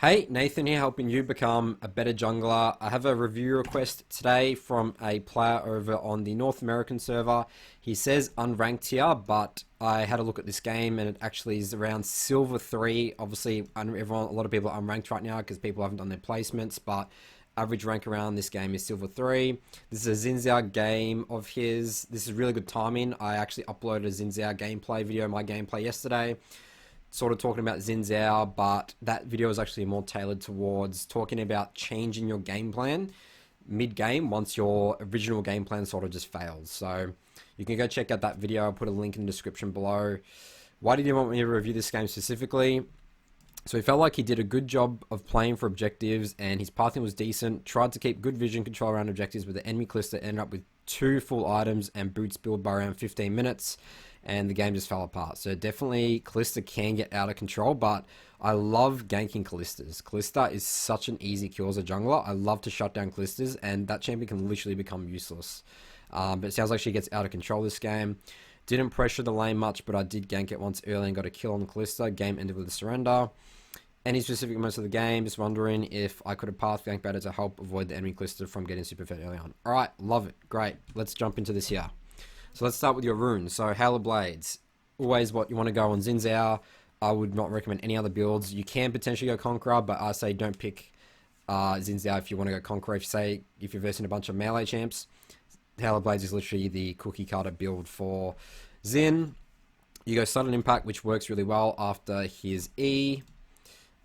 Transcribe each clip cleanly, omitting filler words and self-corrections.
Hey, Nathan here, helping you become a better jungler. I have a review request today from a player over on the North American server. He says unranked here, but I had a look at this game and it actually is around Silver 3. Obviously, a lot of people are unranked right now because people haven't done their placements, but average rank around this game is Silver 3. This is a Xin Zhao game of his. This is really good timing. I actually uploaded a Xin Zhao gameplay video, my gameplay yesterday, sort of talking about Xin Zhao, but that video is actually more tailored towards talking about changing your game plan mid-game once your original game plan sort of just fails. So you can go check out that video. I'll put a link in the description below. Why did you want me to review this game specifically? So he felt like he did a good job of playing for objectives and his pathing was decent, tried to keep good vision control around objectives, but the enemy cluster ended up with 2 full items and boots build by around 15 minutes and the game just fell apart. So definitely Kalista can get out of control, but I love ganking Kalistas. Kalista is such an easy kill as a jungler. I love to shut down Kalistas and that champion can literally become useless. But it sounds like she gets out of control this game. Didn't pressure the lane much, but I did gank it once early and got a kill on Kalista. Game ended with a surrender. Any specific moments of the game, just wondering if I could have path ganked better to help avoid the enemy Kalista from getting super fed early on. Alright, love it. Great. Let's jump into this here. So let's start with your runes. So Hail Blades, always what you want to go on Xin Zhao. I would not recommend any other builds. You can potentially go Conqueror, but I say don't pick Xin Zhao if you want to go Conqueror. If you're versing a bunch of melee champs, Hail Blades is literally the cookie cutter build for Xin. You go Sudden Impact, which works really well after his E.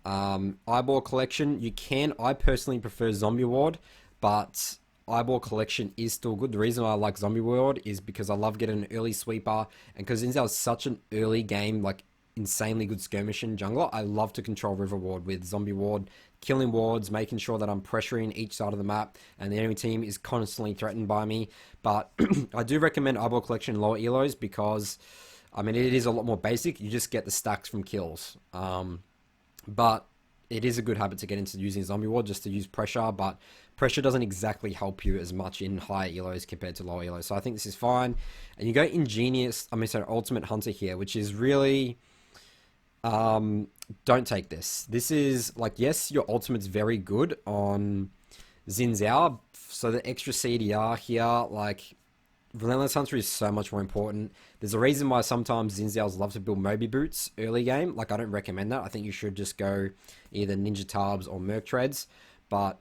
Eyeball Collection, you can. I personally prefer Zombie Ward, but Eyeball Collection is still good. The reason I like Zombie Ward is because I love getting an early sweeper, and because Xin Zhao is such an early game, like insanely good skirmishing jungler, I love to control River Ward with Zombie Ward, killing wards, making sure that I'm pressuring each side of the map, and the enemy team is constantly threatened by me. But I do recommend Eyeball Collection lower elos because, I mean, it is a lot more basic. You just get the stacks from kills. But it is a good habit to get into using Zombie Ward just to use pressure, but pressure doesn't exactly help you as much in higher elos compared to lower elos. So I think this is fine. And you go Ultimate Hunter here, which is really, don't take this. This is like, yes, your ultimate's very good on Xin Zhao. So the extra CDR here, like, Relentless Hunter is so much more important. There's a reason why sometimes Xin Zhao's love to build Moby Boots early game. Like, I don't recommend that. I think you should just go either Ninja Tarbs or Merc Treads. But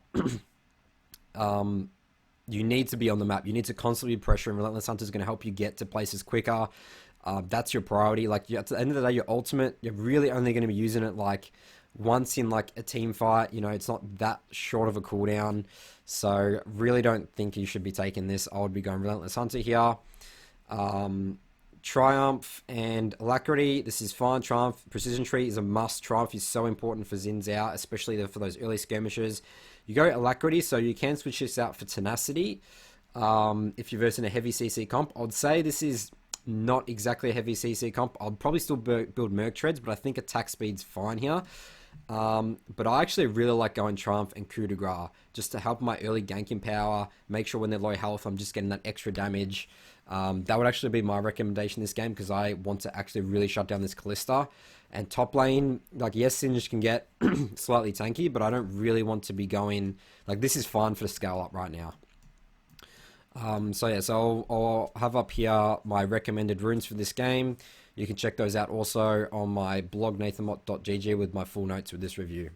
you need to be on the map. You need to constantly be pressuring. Relentless Hunter is going to help you get to places quicker. That's your priority. Like, at the end of the day, your ultimate, you're really only going to be using it like once in like a team fight. You know, it's not that short of a cooldown. So really don't think you should be taking this. I would be going Relentless Hunter here. Triumph and Alacrity, this is fine. Triumph, Precision Tree is a must. Triumph is so important for Xin Zhao, especially for those early skirmishes. You go Alacrity, so you can switch this out for Tenacity. If you're versing a heavy CC comp, I'd say this is not exactly a heavy CC comp. I'd probably still build Merc Treads, but I think attack speed's fine here. But I actually really like going Triumph and Coup de Grace just to help my early ganking power, make sure when they're low health I'm just getting that extra damage. That would actually be my recommendation this game because I want to actually really shut down this Kalista. And top lane, like, yes, Singed can get slightly tanky, but I don't really want to be going, like, this is fine for the scale up right now. So yeah, so I'll have up here my recommended runes for this game. You can check those out also on my blog, nathanmott.gg, with my full notes with this review.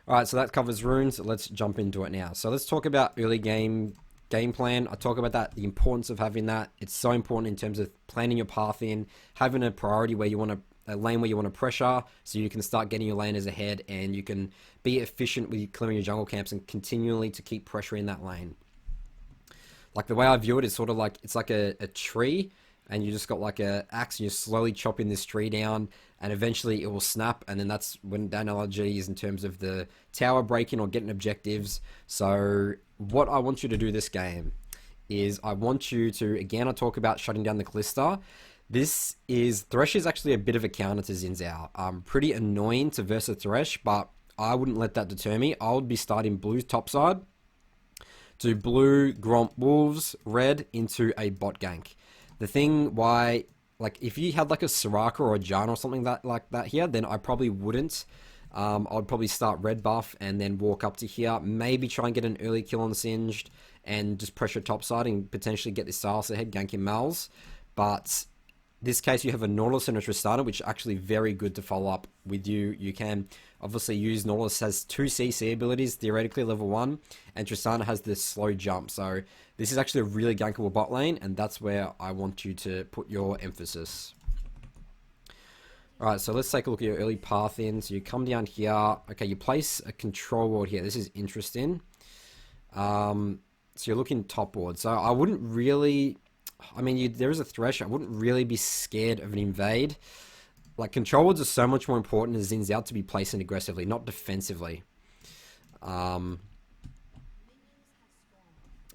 Alright, so that covers runes. Let's jump into it now. So let's talk about early game plan. I talk about that, the importance of having that. It's so important in terms of planning your path in, having a priority where you want to, a lane where you want to pressure, so you can start getting your laners ahead and you can be efficient with clearing your jungle camps and continually to keep pressuring that lane. Like, the way I view it is sort of like, it's like a tree, and you just got like a axe and you're slowly chopping this tree down and eventually it will snap, and then that's when the analogy is in terms of the tower breaking or getting objectives. So what I want you to do this game is I want you to, again, I talk about shutting down the Kalista. Thresh is actually a bit of a counter to Xin Zhao. Pretty annoying to verse a Thresh, but I wouldn't let that deter me. I would be starting blue topside to blue Gromp Wolves, red into a bot gank. The thing why, like, if you had like a Soraka or a Janna or something like that here, then I probably wouldn't I'd probably start red buff and then walk up to here. Maybe try and get an early kill on Singed and just pressure topside and potentially get this Silas ahead, ganking Mals. But this case, you have a Nautilus and a Tristana, which are actually very good to follow up with you. You can obviously use Nautilus has 2 CC abilities, theoretically level 1, and Tristana has this slow jump. So this is actually a really gankable bot lane, and that's where I want you to put your emphasis. Alright, so let's take a look at your early path in. So you come down here. Okay, you place a control ward here. This is interesting. So you're looking top ward. So I wouldn't really... I mean, there is a thresh. I wouldn't really be scared of an invade. Like, control wards are so much more important as Xin Zhao to be placing aggressively, not defensively.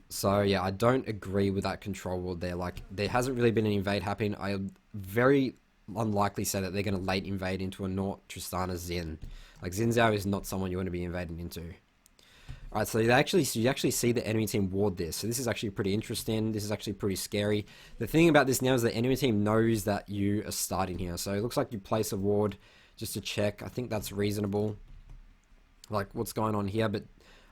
So, yeah, I don't agree with that control ward there. Like, there hasn't really been an invade happening. I very unlikely say that they're going to late invade into a Nort Tristana Xin. Like, Xin Zhao is not someone you want to be invading into. Alright, so you actually see the enemy team ward this. So this is actually pretty interesting. This is actually pretty scary. The thing about this now is the enemy team knows that you are starting here. So it looks like you place a ward just to check. I think that's reasonable. Like, what's going on here? But,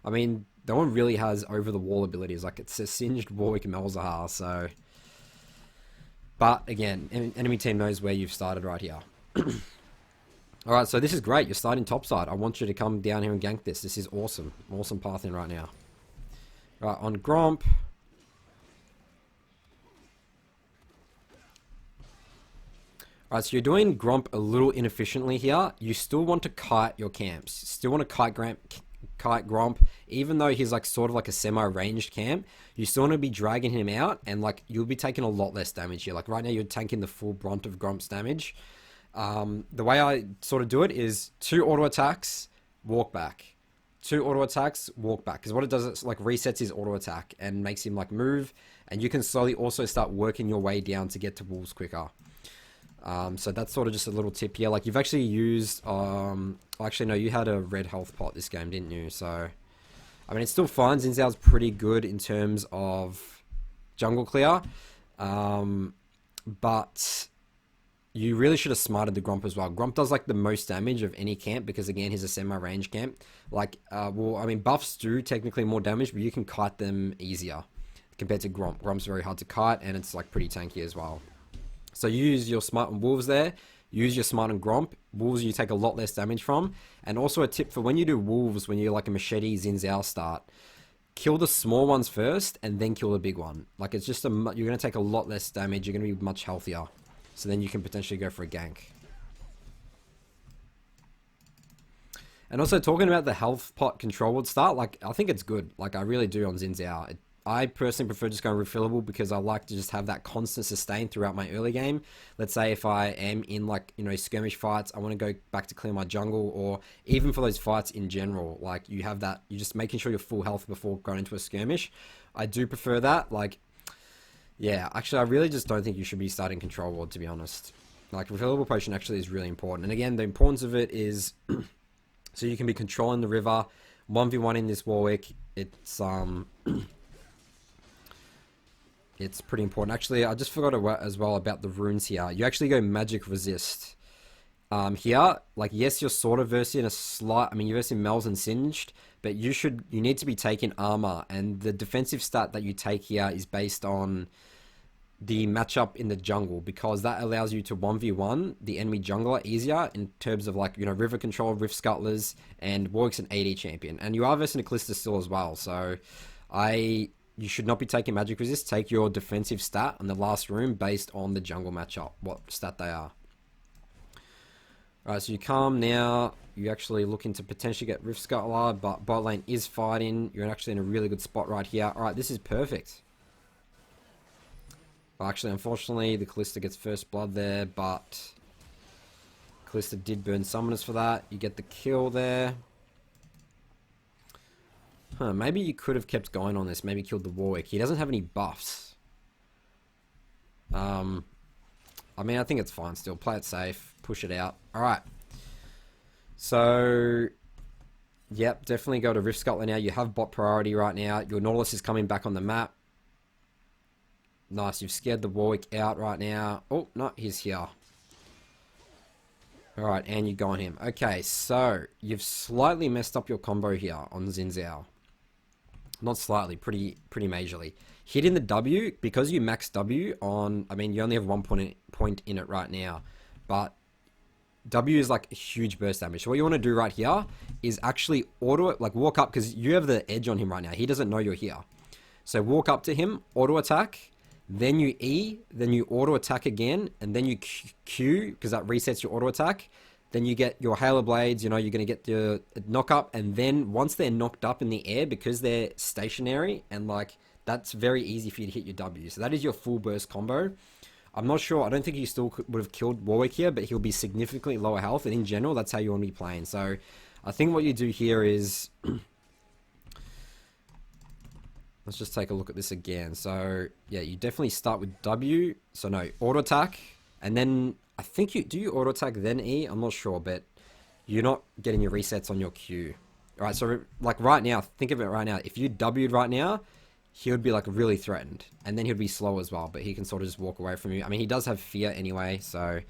I mean, no one really has over-the-wall abilities. Like, it's a Singed Warwick Malzahar, so... But, again, enemy team knows where you've started right here. Alright, so this is great. You're starting topside. I want you to come down here and gank this. This is awesome. Awesome path in right now. Right, on Gromp. Alright, so you're doing Gromp a little inefficiently here. You still want to kite your camps. You still want to kite Gromp, even though he's like sort of like a semi-ranged camp. You still want to be dragging him out, and like you'll be taking a lot less damage here. Like right now, you're tanking the full brunt of Gromp's damage. The way I sort of do it is 2 auto attacks, walk back. 2 auto attacks, walk back. Because what it does is like resets his auto attack and makes him like move. And you can slowly also start working your way down to get to wolves quicker. So that's sort of just a little tip here. Like you've actually used, actually no, you had a red health pot this game, didn't you? So, I mean, it's still fine. Xin Zhao's pretty good in terms of jungle clear. But you really should have smarted the Gromp as well. Gromp does like the most damage of any camp because again, he's a semi-range camp. Like, well, I mean, buffs do technically more damage, but you can kite them easier compared to Gromp. Gromp's very hard to kite and it's like pretty tanky as well. So you use your smart on wolves there. Use your smart on Gromp. Wolves you take a lot less damage from. And also a tip for when you do wolves, when you're like a machete Xin Zhao start, kill the small ones first and then kill the big one. Like it's just you're going to take a lot less damage. You're going to be much healthier. So then you can potentially go for a gank. And also talking about the health pot control ward start, like I think it's good. Like I really do on Xin Zhao. I personally prefer just going refillable because I like to just have that constant sustain throughout my early game. Let's say if I am in like, you know, skirmish fights, I want to go back to clear my jungle, or even for those fights in general, like you have that, you're just making sure you're full health before going into a skirmish. I do prefer that. Like, yeah, actually I really just don't think you should be starting control ward, to be honest. Like refillable potion actually is really important. And again, the importance of it is so you can be controlling the river 1v1 in this Warwick. It's pretty important. Actually, I just forgot as well about the runes here. You actually go magic resist. Here, like, yes, you're sort of versing a slight... I mean, you're versing Mel's and Singed, but you need to be taking armor. And the defensive stat that you take here is based on the matchup in the jungle, because that allows you to 1v1 the enemy jungler easier in terms of, like, you know, river control, rift scuttlers, and Warwick's an AD champion. And you are versing a Callista still as well, so you should not be taking magic resist. Take your defensive stat on the last room based on the jungle matchup, what stat they are. Alright, so you come now. You're actually looking to potentially get Rift Scuttler, but bot lane is fighting. You're actually in a really good spot right here. Alright, this is perfect. Well, actually, unfortunately, the Callista gets first blood there, but Callista did burn summoners for that. You get the kill there. Huh, maybe you could have kept going on this. Maybe killed the Warwick. He doesn't have any buffs. I mean, I think it's fine still. Play it safe. Push it out. Alright. So, yep, definitely go to Rift Scuttler now. You have bot priority right now. Your Nautilus is coming back on the map. Nice. You've scared the Warwick out right now. Oh, no, he's here. Alright, and you go on him. Okay, so you've slightly messed up your combo here on Xin Zhao. Not slightly, pretty majorly. Hitting the W, because you max W on, I mean, you only have 1 point in it right now, but W is like a huge burst damage. So what you want to do right here is actually auto, like walk up, because you have the edge on him right now. He doesn't know you're here. So walk up to him, auto attack, then you E, then you auto attack again, and then you Q, because that resets your auto attack. Then you get your Halo Blades, you know, you're going to get the knock up, and then once they're knocked up in the air, because they're stationary, and like, that's very easy for you to hit your W. So that is your full burst combo. I'm not sure, I don't think you still would have killed Warwick here, but he'll be significantly lower health, and in general, that's how you want to be playing. So I think what you do here is... Let's just take a look at this again. So, yeah, you definitely start with W. So, no, auto attack. And then, I think you auto attack then E? I'm not sure, but you're not getting your resets on your Q. Alright, so, like, right now, think of it right now. If you W'd right now, he would be, like, really threatened. And then he'd be slow as well, but he can sort of just walk away from you. I mean, he does have fear anyway, so...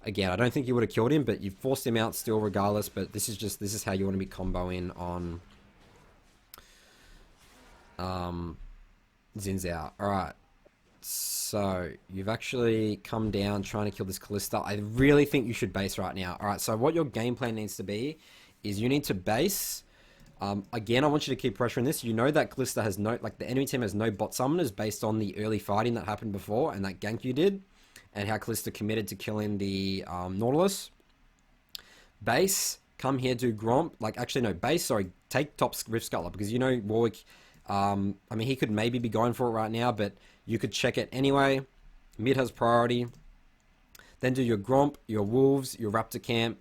Again, I don't think you would have killed him, but you forced him out still regardless. But this is how you want to be comboing on... Xin Zhao. Alright. So, you've actually come down trying to kill this Callista. I really think you should base right now. Alright, so what your game plan needs to be is you need to base. Again, I want you to keep pressuring this. You know that Callista has no, like the enemy team has no bot summoners based on the early fighting that happened before and that gank you did. And how Callista committed to killing the Nautilus. Base, come here, do Gromp. Like, actually, no, base, sorry, take top Rift Scuttler because you know Warwick... I mean, he could maybe be going for it right now, but you could check it anyway. Mid has priority. Then do your Gromp, your Wolves, your Raptor Camp,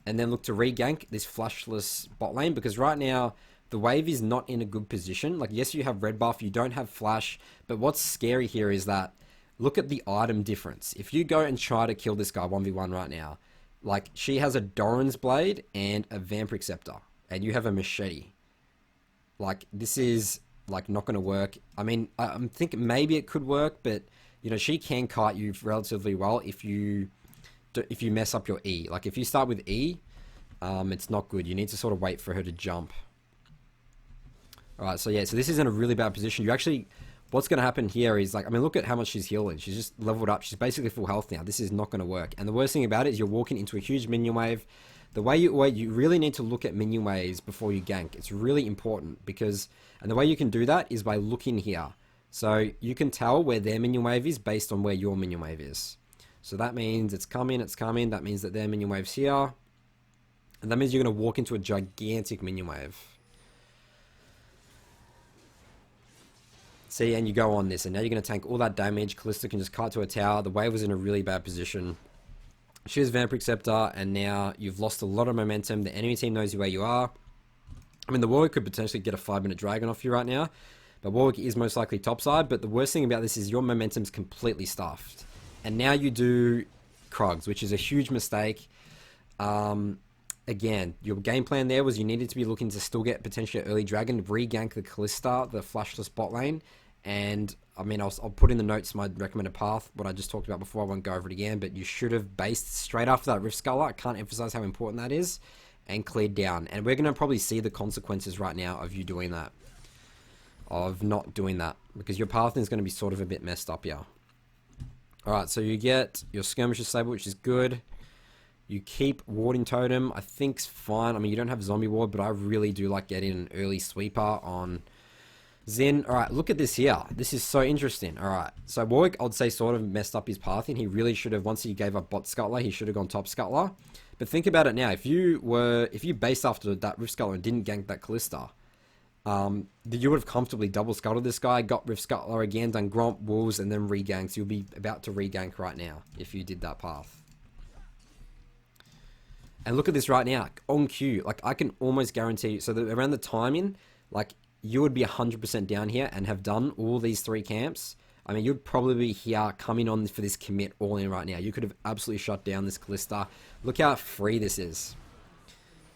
and then look to re-gank this flashless bot lane, because right now, the wave is not in a good position. Like, yes, you have red buff, you don't have flash, but what's scary here is that, look at the item difference. If you go and try to kill this guy 1v1 right now, like, she has a Doran's Blade and a Vampiric Scepter, and you have a Machete. Like, this is... like not going to work. I mean, I'm thinking maybe it could work, but you know, she can kite you relatively well if you mess up your E. Like if you start with E, it's not good. You need to sort of wait for her to jump. All right, so yeah, so this is in a really bad position. You actually, what's going to happen here is like, I mean, look at how much she's healing. She's just leveled up. She's basically full health now. This is not going to work. And the worst thing about it is you're walking into a huge minion wave. The way you really need to look at minion waves before you gank. It's really important because, and the way you can do that is by looking here. So you can tell where their minion wave is based on where your minion wave is. So that means it's coming. That means that their minion wave's here. And that means you're going to walk into a gigantic minion wave. See, and you go on this, and now you're going to tank all that damage. Callista can just cut to a tower. The wave was in a really bad position. She has Vampiric Scepter, and now you've lost a lot of momentum. The enemy team knows where you are. I mean, the Warwick could potentially get a 5-minute dragon off you right now, but Warwick is most likely topside. But the worst thing about this is your momentum's completely stuffed. And now you do Krugs, which is a huge mistake. Again, your game plan there was you needed to be looking to still get potentially an early dragon, re-gank the Callista, the flashless bot lane, and I mean, I'll put in the notes my recommended path, what I just talked about before. I won't go over it again, but you should have based straight after that Rift Scuttler. I can't emphasize how important that is, and cleared down. And we're going to probably see the consequences right now of you doing that, of not doing that, because your path is going to be sort of a bit messed up here. Alright, so you get your Skirmisher Saber, which is good. You keep Warding Totem, I think's fine. I mean, you don't have Zombie Ward, but I really do like getting an early sweeper on Xin. Alright, look at this here. This is so interesting. Alright, so Warwick, I'd say, sort of messed up his path, and he really should have, once he gave up bot Scuttler, he should have gone top Scuttler. But think about it now. If you based after that Rift Scuttler and didn't gank that Callista, you would have comfortably double scuttled this guy, got Rift Scuttler again, done Gromp, Wolves, and then re-ganked. You'll be about to re-gank right now if you did that path. And look at this right now, on cue. Like, I can almost guarantee you, so that around the timing, like, you would be 100% down here and have done all these 3 camps. I mean, you'd probably be here coming on for this commit all in right now. You could have absolutely shut down this Callista. Look how free this is.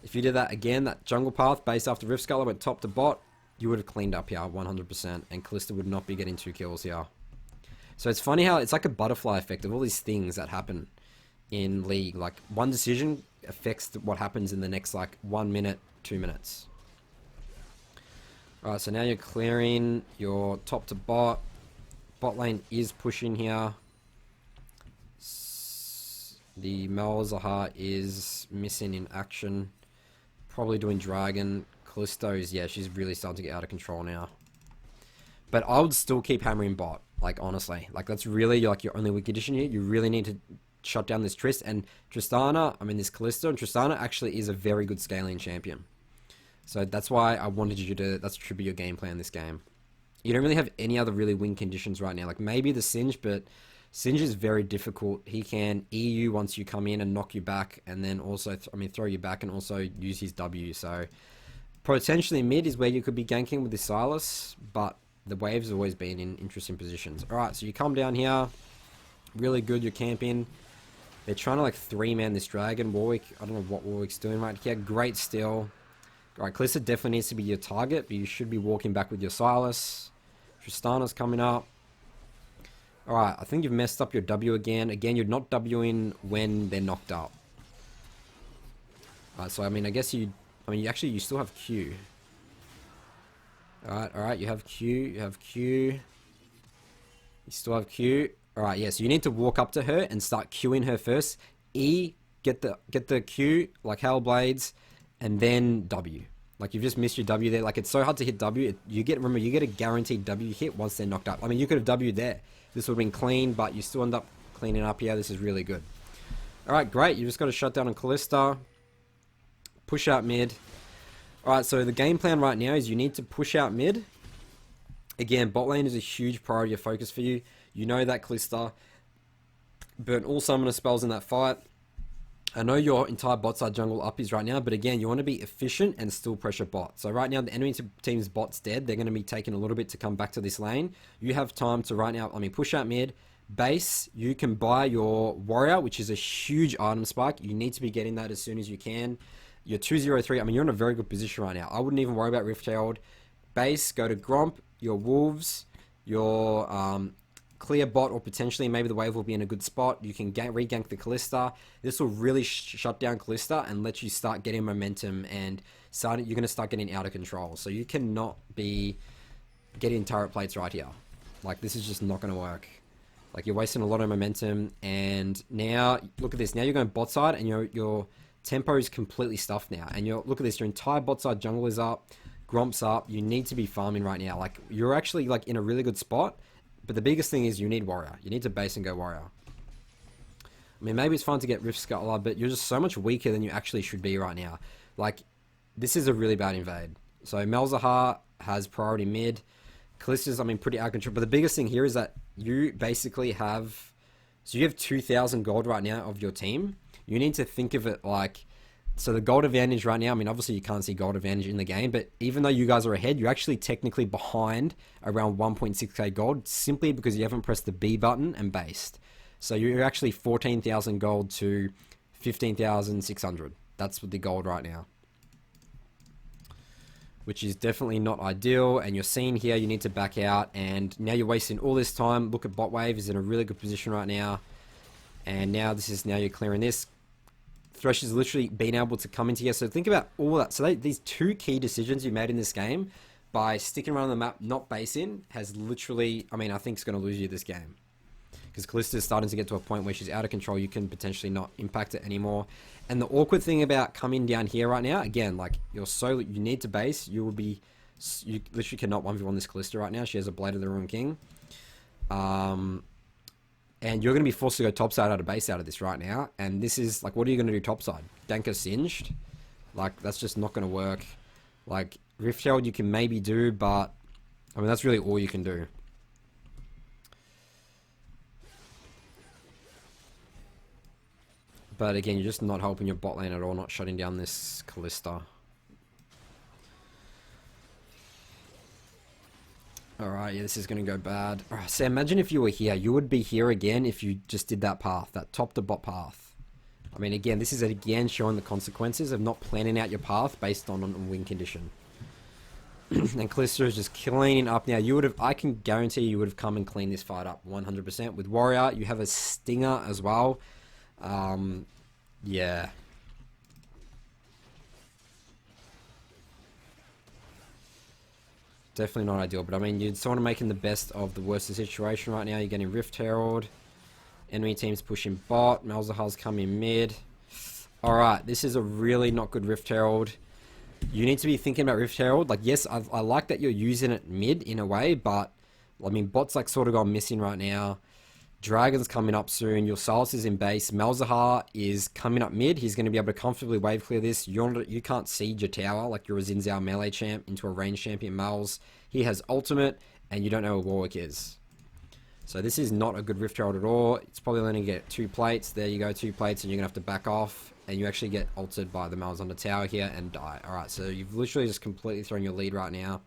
If you did that again, that jungle path based after Rift Scuttler went top to bot, you would have cleaned up here 100%, and Callista would not be getting 2 kills here. So it's funny how it's like a butterfly effect of all these things that happen in League. Like, one decision affects what happens in the next like 1 minute, 2 minutes. Alright, so now you're clearing your top to bot. Bot lane is pushing here. The Malzahar is missing in action. Probably doing Dragon. Callisto's, yeah, she's really starting to get out of control now. But I would still keep hammering bot, like, honestly. Like, that's really, like, your only weak addition here. You really need to shut down this Trist. And Tristana, I mean, this Callisto, and Tristana actually is a very good scaling champion. So that's why I wanted you to, that should be your game plan this game. You don't really have any other really win conditions right now. Like, maybe the Singe, but Singe is very difficult. He can E you once you come in and knock you back, and then also, throw you back and also use his W. So, potentially mid is where you could be ganking with the Silas, but the waves have always been in interesting positions. Alright, so you come down here. Really good, you're camping. They're trying to, like, 3-man this dragon. Warwick, I don't know what Warwick's doing right here. Great steal. Alright, Calista definitely needs to be your target, but you should be walking back with your Silas. Tristana's coming up. Alright, I think you've messed up your W again. Again, you're not Wing when they're knocked up. Alright, so I guess you still have Q. Alright, you have Q, You still have Q. Alright, yeah, so you need to walk up to her and start Qing her first. E, get the Q, like Hellblades, and then W. Like, you've just missed your W there. Like, it's so hard to hit W. Remember, you get a guaranteed W hit once they're knocked up. I mean, you could have W'd there. This would have been clean, but you still end up cleaning up here. This is really good. Alright, great. You just got to shut down on Callista. Push out mid. Alright, so the game plan right now is you need to push out mid. Again, bot lane is a huge priority of focus for you. You know that Callista burnt all summoner spells in that fight. I know your entire bot side jungle up is right now, but again, you want to be efficient and still pressure bot. So right now, the enemy team's bot's dead. They're going to be taking a little bit to come back to this lane. You have time to right now, push out mid, base. You can buy your warrior, which is a huge item spike. You need to be getting that as soon as you can. You're 203. You're in a very good position right now. I wouldn't even worry about Riftchild. Base, go to Gromp, your Wolves, your clear bot, or potentially maybe the wave will be in a good spot. You can re-gank the Callista. This will really shut down Callista and let you start getting momentum, and you're going to start getting out of control. So you cannot be getting turret plates right here. Like, this is just not going to work. Like, you're wasting a lot of momentum, and now, look at this. Now you're going bot side, and your tempo is completely stuffed now. And look at this, your entire bot side jungle is up, Gromp's up. You need to be farming right now. Like, you're actually, like, in a really good spot. But the biggest thing is you need warrior. You need to base and go warrior. Maybe it's fun to get Rift Scuttler, but you're just so much weaker than you actually should be right now. Like, this is a really bad invade. So Malzahar has priority mid. Callista's, pretty out of control. But the biggest thing here is that you basically have... So you have 2,000 gold right now of your team. You need to think of it like... So the gold advantage right now, obviously you can't see gold advantage in the game, but even though you guys are ahead, you're actually technically behind around 1.6k gold, simply because you haven't pressed the B button and based. So you're actually 14,000 gold to 15,600. That's the gold right now, which is definitely not ideal. And you're seeing here, you need to back out, and now you're wasting all this time. Look at bot wave is in a really good position right now. And now you're clearing this. Thresh has literally been able to come into here. So think about all that. So these two key decisions you made in this game by sticking around the map, not basing, has literally, I think it's going to lose you this game. Because Callista is starting to get to a point where she's out of control. You can potentially not impact it anymore. And the awkward thing about coming down here right now, again, like, you need to base. You literally cannot 1v1 this Callista right now. She has a Blade of the Ruined King. And you're going to be forced to go topside out of base out of this right now. And this is, like, what are you going to do topside? Ganker Singed? Like, that's just not going to work. Like, Riftchild you can maybe do, but, that's really all you can do. But again, you're just not helping your bot lane at all, not shutting down this Callista. Alright, yeah, this is going to go bad. Alright, so imagine if you were here. You would be here again if you just did that path, that top to bot path. Again, this is again showing the consequences of not planning out your path based on win condition. And Callista is just cleaning up now. I can guarantee you would have come and cleaned this fight up 100%. With Warrior, you have a Stinger as well. Yeah. Definitely not ideal, but I mean, you're sort of making the best of the worst of the situation right now. You're getting Rift Herald. Enemy team's pushing bot. Malzahar's coming mid. Alright, this is a really not good Rift Herald. You need to be thinking about Rift Herald. Like, yes, I like that you're using it mid in a way, but, I mean, bot's like sort of gone missing right now. Dragon's coming up soon. Your Silas is in base. Malzahar is coming up mid. He's going to be able to comfortably wave clear this. You can't siege your tower like you're a Xin Zhao melee champ into a ranged champion Malz. He has ultimate, and you don't know where Warwick is. So this is not a good Rift Herald at all. It's probably only going to get 2 plates. There you go, 2 plates, and you're going to have to back off. And you actually get altered by the Malz on the tower here and die. Alright, so you've literally just completely thrown your lead right now.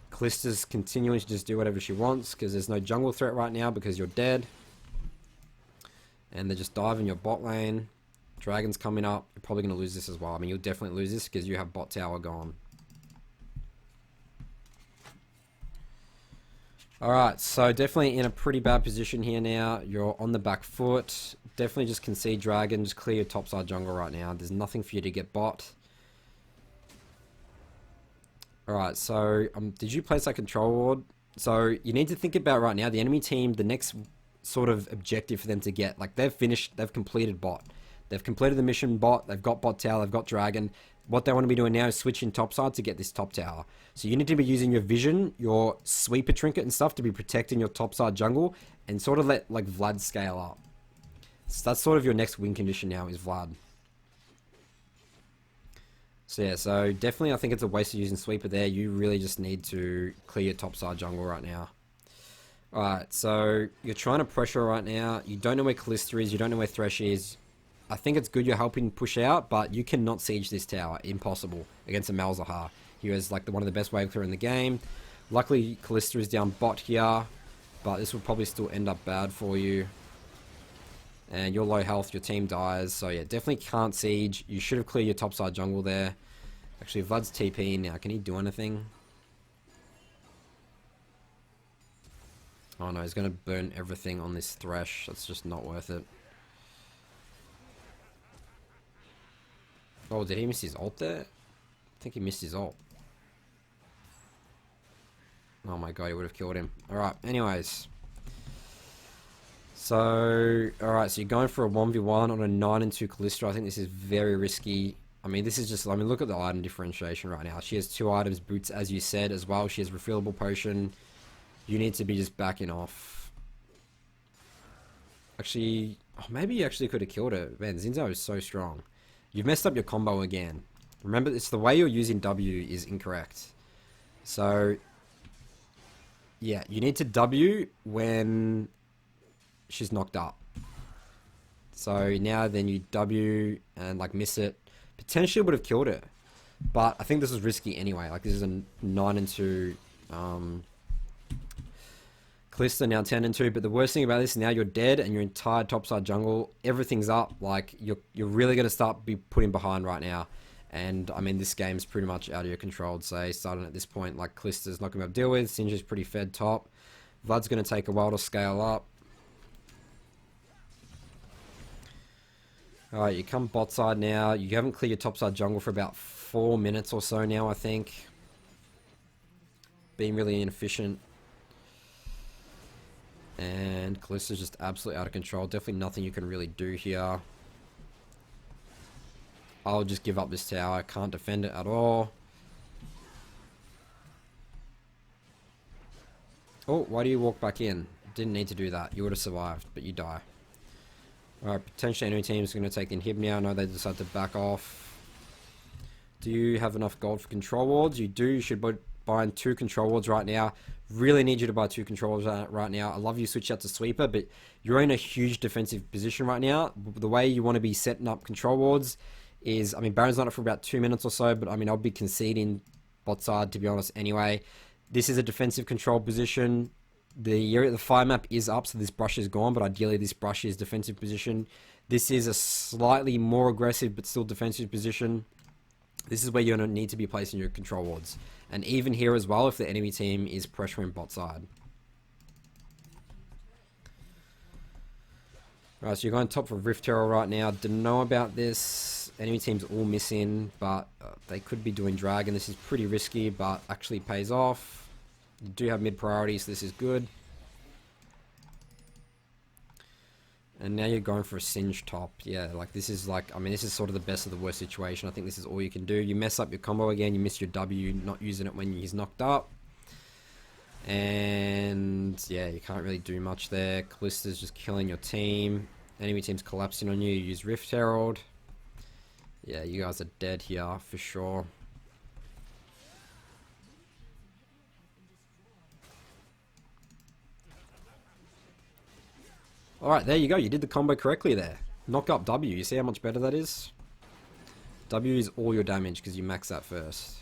Callista's continuing to just do whatever she wants because there's no jungle threat right now because you're dead. And they're just diving your bot lane. Dragon's coming up. You're probably going to lose this as well. I mean, you'll definitely lose this because you have bot tower gone. Alright, so definitely in a pretty bad position here now. You're on the back foot. Definitely just concede Dragon. Just clear your topside jungle right now. There's nothing for you to get bot. Alright, so did you place that control ward? So you need to think about right now, the enemy team, the next sort of objective for them to get, like they've completed bot. They've completed the mission bot, they've got bot tower, they've got dragon. What they want to be doing now is switching topside to get this top tower. So you need to be using your vision, your sweeper trinket and stuff to be protecting your topside jungle and sort of let like Vlad scale up. So that's sort of your next win condition now is Vlad. So yeah, so definitely I think it's a waste of using sweeper there. You really just need to clear your topside jungle right now. Alright, so you're trying to pressure right now. You don't know where Callista is, you don't know where Thresh is. I think it's good you're helping push out, but you cannot siege this tower. Impossible. Against a Malzahar. He was like one of the best wave clear in the game. Luckily, Callista is down bot here, but this will probably still end up bad for you. And you're low health, your team dies. So yeah, definitely can't siege. You should have cleared your topside jungle there. Actually, Vlad's TP now. Can he do anything? Oh no, he's going to burn everything on this Thresh. That's just not worth it. Oh, did he miss his ult there? I think he missed his ult. Oh my god, he would have killed him. Alright, anyways. So, alright, so you're going for a 1v1 on a 9 and 2 Callista. I think this is very risky. I mean, this is just, I mean, look at the item differentiation right now. She has 2 items, boots, as you said, as well. She has refillable potion. You need to be just backing off. Actually, oh, maybe you actually could have killed her. Man, Xin Zhao is so strong. You've messed up your combo again. Remember, it's the way you're using W is incorrect. So, yeah, you need to W when she's knocked up. So now then you W and like miss it. Potentially would have killed her. But I think this is risky anyway. Like this is a 9 and 2 Callista, now 10 and 2. But the worst thing about this is now you're dead and your entire topside jungle, everything's up. Like you're really going to start be putting behind right now. And I mean this game's pretty much out of your control. I'd say starting at this point, like Callista's not going to be able to deal with. Sinja's pretty fed top. Vlad's going to take a while to scale up. Alright, you come bot side now. You haven't cleared your top side jungle for about 4 minutes or so now, I think. Being really inefficient. And Callista's just absolutely out of control. Definitely nothing you can really do here. I'll just give up this tower. I can't defend it at all. Oh, why do you walk back in? Didn't need to do that. You would have survived, but you die. Alright, potentially enemy team is going to take the inhib now. No, they decide to back off. Do you have enough gold for control wards? You do. You should buy 2 control wards right now. Really need you to buy 2 control wards right now. I love you switch out to sweeper, but you're in a huge defensive position right now. The way you want to be setting up control wards is, I mean, Baron's not up for about 2 minutes or so, but I mean, I'll be conceding bot side, to be honest, anyway. This is a defensive control position. The fire map is up, so this brush is gone, but ideally this brush is defensive position. This is a slightly more aggressive, but still defensive position. This is where you're going to need to be placing your control wards. And even here as well, if the enemy team is pressuring bot side. Alright, so you're going top for Rift Terror right now. Didn't know about this. Enemy team's all missing, but they could be doing dragon. This is pretty risky, but actually pays off. You do have mid priority, so this is good. And now you're going for a singe top. Yeah, like this is like, I mean, this is sort of the best of the worst situation. I think this is all you can do. You mess up your combo again, you miss your W, not using it when he's knocked up. And yeah, you can't really do much there. Callista's just killing your team. Enemy team's collapsing on you. You use Rift Herald. Yeah, you guys are dead here for sure. Alright, there you go. You did the combo correctly there. Knock up W. You see how much better that is? W is all your damage because you max that first.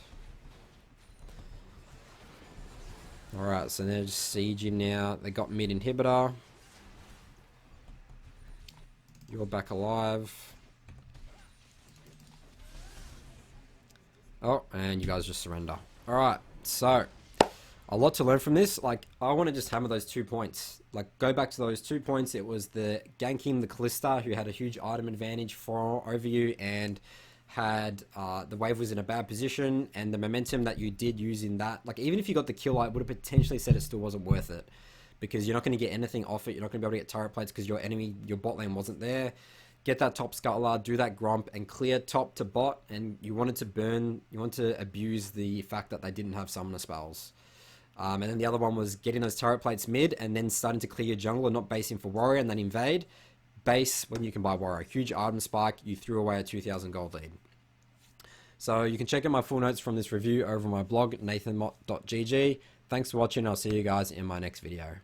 Alright, so they're just sieging now. They got mid inhibitor. You're back alive. Oh, and you guys just surrender. Alright, so a lot to learn from this. Like, I want to just hammer those 2 points. Like, go back to those 2 points. It was the ganking the Callista, who had a huge item advantage over you, and had the wave was in a bad position, and the momentum that you did use in that, like, even if you got the kill, I would have potentially said it still wasn't worth it, because you're not going to get anything off it. You're not going to be able to get turret plates because your bot lane wasn't there. Get that top scuttler, do that gromp, and clear top to bot, and you wanted to abuse the fact that they didn't have summoner spells. And then the other one was getting those turret plates mid, and then starting to clear your jungle and not basing for warrior, and then invade. Base when you can buy warrior. Huge item spike, you threw away a 2,000 gold lead. So you can check out my full notes from this review over my blog, nathanmott.gg. Thanks for watching. I'll see you guys in my next video.